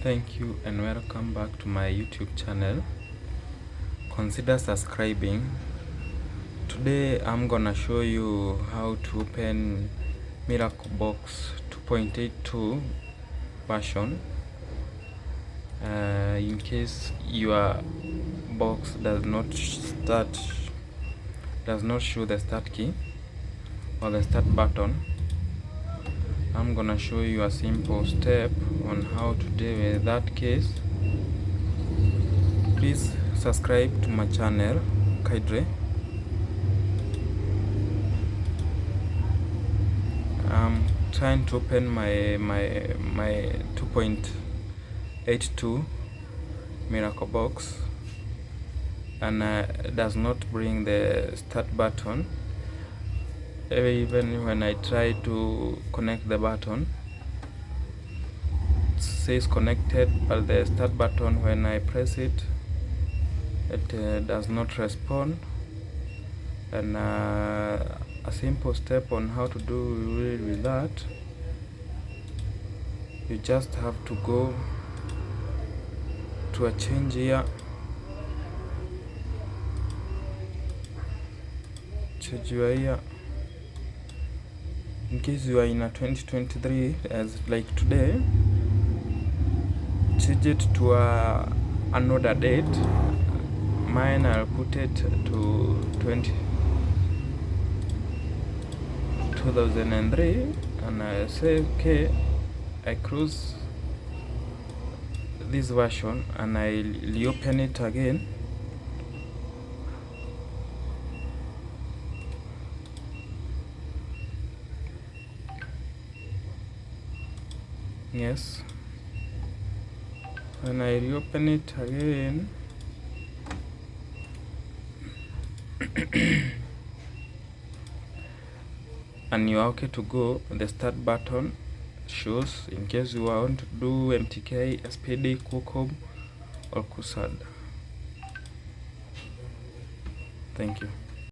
Thank you and welcome back to my YouTube channel. Consider subscribing. Today I'm gonna show you how to open Miracle Box 2.82 version. In case your box does not show the start key or the start button, I'm gonna show you a simple step on how to deal with that case. Please subscribe to my channel kindly. I'm trying to open my 2.82 Miracle Box and does not bring the start button. Even when I try to connect the button, it says connected, but the start button, when I press it, it does not respond. And a simple step on how to do with that, you just have to go to a change here, change your here. In case you are in a 2023 as like today, change it to another date. Mine, I'll put it to 2003 and I say okay. I close this version and I reopen it again. Yes, when I reopen it again, and you are okay to go, the start button shows. In case you want to do MTK, SPD, Qualcomm or CUSAD. Thank you.